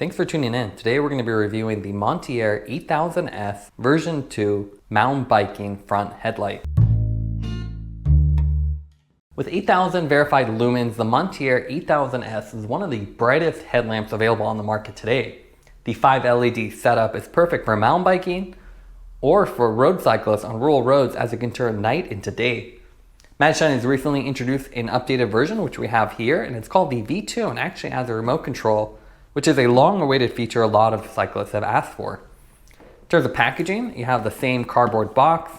Thanks for tuning in. Today we're going to be reviewing the Monteer 8000S version 2 mountain biking front headlight. With 8,000 verified lumens, the Monteer 8000S is one of the brightest headlamps available on the market today. The 5 LED setup is perfect for mountain biking or for road cyclists on rural roads, as it can turn night into day. Magicshine has recently introduced an updated version, which we have here, and it's called the V2 and actually has a remote control, which is a long-awaited feature a lot of cyclists have asked for. In terms of packaging, you have the same cardboard box,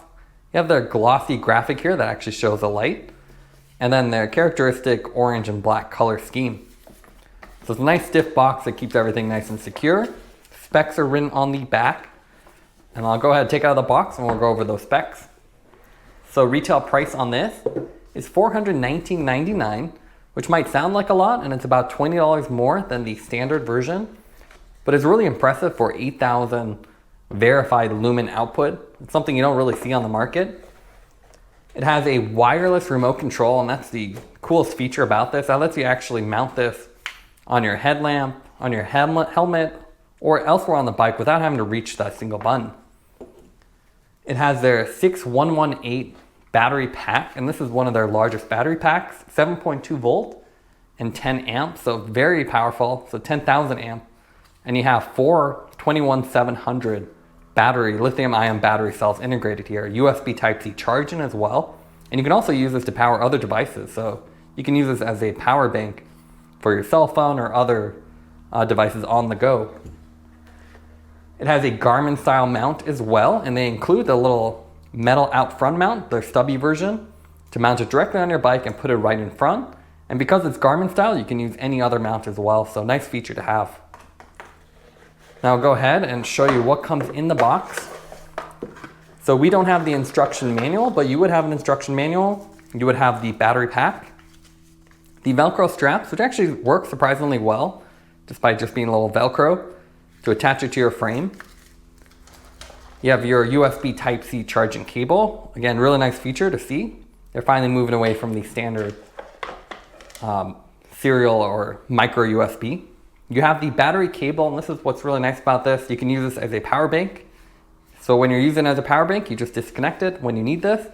you have the glossy graphic here that actually shows the light, and then their characteristic orange and black color scheme. So it's a nice stiff box that keeps everything nice and secure. Specs are written on the back, and I'll go ahead and take it out of the box and we'll go over those specs. So retail price on this is $419.99, which might sound like a lot, and it's about $20 more than the standard version, but it's really impressive for 8,000 verified lumen output. It's something you don't really see on the market. It has a wireless remote control, and that's the coolest feature about this. That lets you actually mount this on your headlamp, on your helmet, or elsewhere on the bike without having to reach that single button. It has their 6118 battery pack, and this is one of their largest battery packs, 7.2 volt and 10 amps, so very powerful, so 10,000 amp. And you have 4 21700 battery, lithium ion battery cells integrated here, USB Type-C charging as well. And you can also use this to power other devices, so you can use this as a power bank for your cell phone or other devices on the go. It has a Garmin style mount as well, and they include the little metal out front mount, their stubby version, to mount it directly on your bike and put it right in front. And because it's Garmin style, you can use any other mount as well, so nice feature to have. Now I'll go ahead and show you what comes in the box. So we don't have the instruction manual, but you would have an instruction manual. You would have the battery pack, the Velcro straps, which actually work surprisingly well, despite just being a little Velcro, to attach it to your frame. You have your USB Type-C charging cable. Again, really nice feature to see. They're finally moving away from the standard serial or micro USB. You have the battery cable, and this is what's really nice about this. You can use this as a power bank. So when you're using it as a power bank, you just disconnect it when you need this.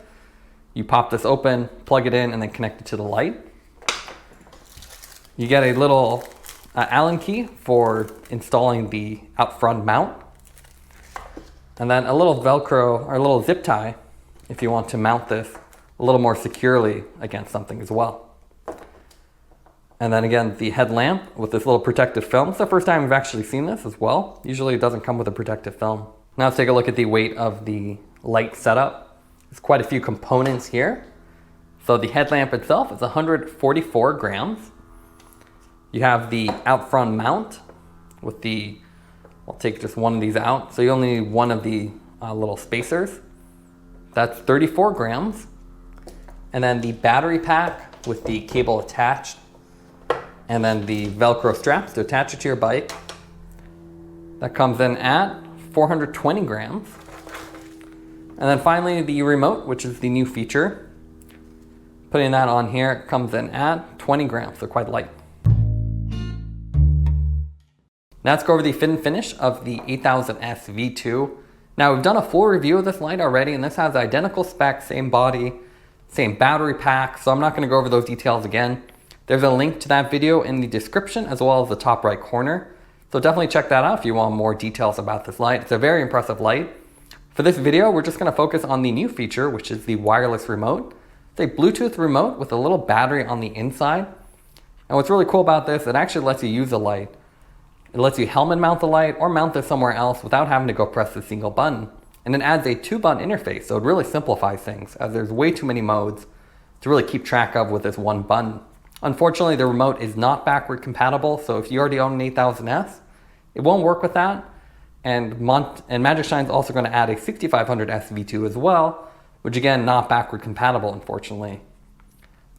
You pop this open, plug it in, and then connect it to the light. You get a little Allen key for installing the out front mount. And then a little Velcro or a little zip tie if you want to mount this a little more securely against something as well. And then again, the headlamp with this little protective film. It's the first time we've actually seen this as well. Usually it doesn't come with a protective film. Now let's take a look at the weight of the light setup. There's quite a few components here. So the headlamp itself is 144 grams. You have the out front mount with the, I'll take just one of these out. So you only need one of the little spacers. That's 34 grams. And then the battery pack with the cable attached. And then the Velcro straps to attach it to your bike. That comes in at 420 grams. And then finally the remote, which is the new feature. Putting that on here, it comes in at 20 grams, so quite light. Now let's go over the fit and finish of the 8000S V2. Now we've done a full review of this light already, and this has identical specs, same body, same battery pack, so I'm not going to go over those details again. There's a link to that video in the description as well as the top right corner. So definitely check that out if you want more details about this light. It's a very impressive light. For this video, we're just going to focus on the new feature, which is the wireless remote. It's a Bluetooth remote with a little battery on the inside. And what's really cool about this, it actually lets you use the light. It lets you helmet mount the light or mount this somewhere else without having to go press the single button. And it adds a 2-button interface, so it really simplifies things, as there's way too many modes to really keep track of with this one button. Unfortunately, the remote is not backward compatible, so if you already own an 8000S, it won't work with that. And Magicshine is also going to add a 6500S V2 as well, which again, not backward compatible, unfortunately.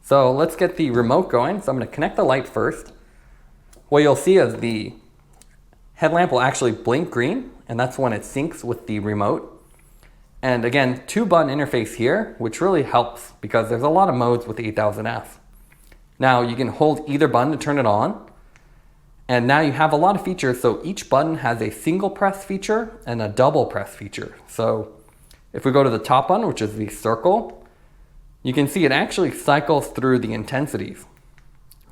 So let's get the remote going. So I'm going to connect the light first. What you'll see is the headlamp will actually blink green, and that's when it syncs with the remote. And again, 2-button interface here, which really helps because there's a lot of modes with the 8000S. Now you can hold either button to turn it on, And now you have a lot of features. So each button has a single press feature and a double press feature. So if we go to the top button, which is the circle, you can see it actually cycles through the intensities.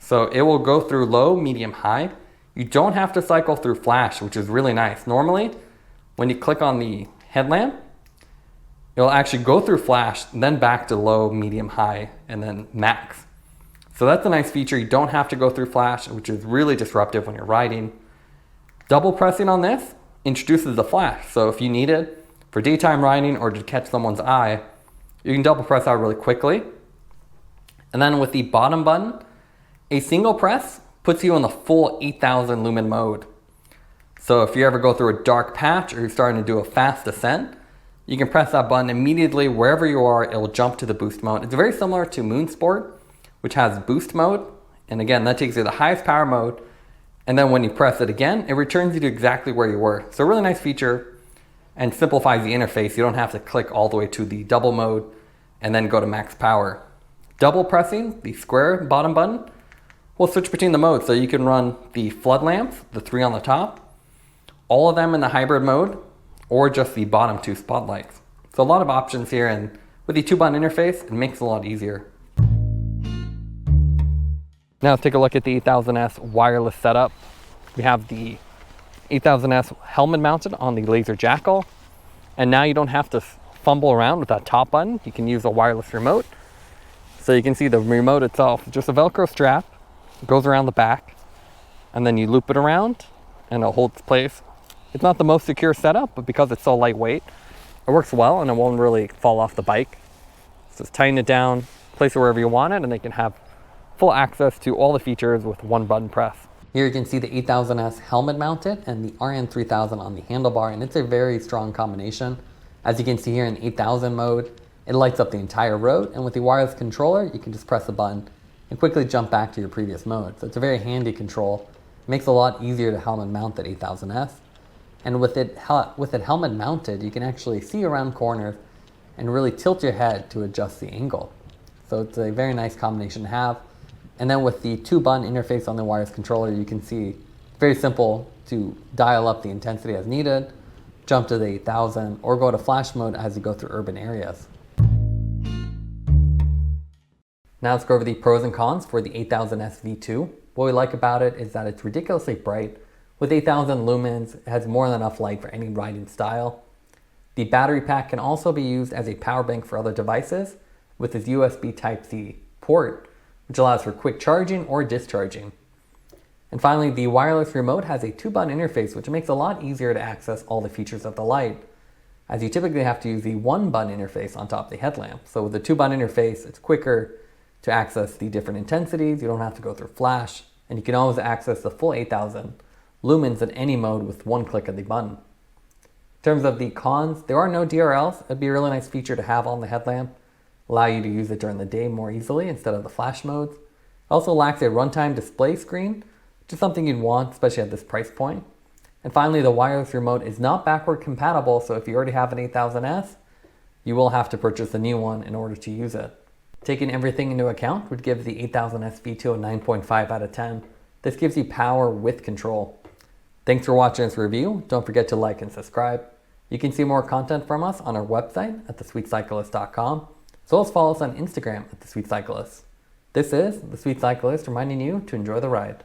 So it will go through low, medium, high. You don't have to cycle through flash, which is really nice. Normally, when you click on the headlamp, it'll actually go through flash, then back to low, medium, high, and then max. So that's a nice feature. You don't have to go through flash, which is really disruptive when you're riding. Double pressing on this introduces the flash. So if you need it for daytime riding or to catch someone's eye, you can double press out really quickly. And then with the bottom button, a single press puts you in the full 8,000 lumen mode. So if you ever go through a dark patch or you're starting to do a fast descent, you can press that button immediately. Wherever you are, it will jump to the boost mode. It's very similar to Moon Sport, which has boost mode. And again, that takes you to the highest power mode. And then when you press it again, it returns you to exactly where you were. So a really nice feature and simplifies the interface. You don't have to click all the way to the double mode and then go to max power. Double pressing the square bottom button will switch between the modes. So you can run the flood lamps, the 3 on the top, all of them in the hybrid mode, or just the bottom 2 spotlights. So a lot of options here, and with the 2-button interface, it makes it a lot easier. Now let's take a look at the 8000S wireless setup. We have the 8000S helmet mounted on the laser jackal. And now you don't have to fumble around with that top button. You can use a wireless remote. So you can see the remote itself, just a Velcro strap, goes around the back, and then you loop it around and it holds place. It's not the most secure setup, but because it's so lightweight, it works well and it won't really fall off the bike. So just tighten it down, place it wherever you want it, and they can have full access to all the features with one button press. Here you can see the 8000S helmet mounted and the RN3000 on the handlebar, and it's a very strong combination. As you can see here in 8000 mode, it lights up the entire road, and with the wireless controller, you can just press the button and quickly jump back to your previous mode. So it's a very handy control. It makes it a lot easier to helmet mount that 8000S. And with it helmet mounted, you can actually see around corners and really tilt your head to adjust the angle. So it's a very nice combination to have. And then with the 2-button interface on the wireless controller, you can see it's very simple to dial up the intensity as needed, jump to the 8000, or go to flash mode as you go through urban areas. Now let's go over the pros and cons for the 8000S V2. What we like about it is that it's ridiculously bright. With 8000 lumens, it has more than enough light for any riding style. The battery pack can also be used as a power bank for other devices with its USB Type-C port, which allows for quick charging or discharging. And finally, the wireless remote has a 2-button interface, which makes it a lot easier to access all the features of the light, as you typically have to use the 1-button interface on top of the headlamp. So with the 2-button interface, it's quicker to access the different intensities. You don't have to go through flash, and you can always access the full 8000 lumens in any mode with one click of the button. In terms of the cons, there are no DRLs. It'd be a really nice feature to have on the headlamp, allow you to use it during the day more easily instead of the flash modes. It also lacks a runtime display screen, which is something you'd want, especially at this price point. And finally, the wireless remote is not backward compatible, so if you already have an 8000S, you will have to purchase a new one in order to use it. Taking everything into account would give the 8000S V2 a 9.5 out of 10. This gives you power with control. Thanks for watching this review. Don't forget to like and subscribe. You can see more content from us on our website at thesweetcyclist.com. So let's follow us on Instagram at The Sweet Cyclist. This is The Sweet Cyclist reminding you to enjoy the ride.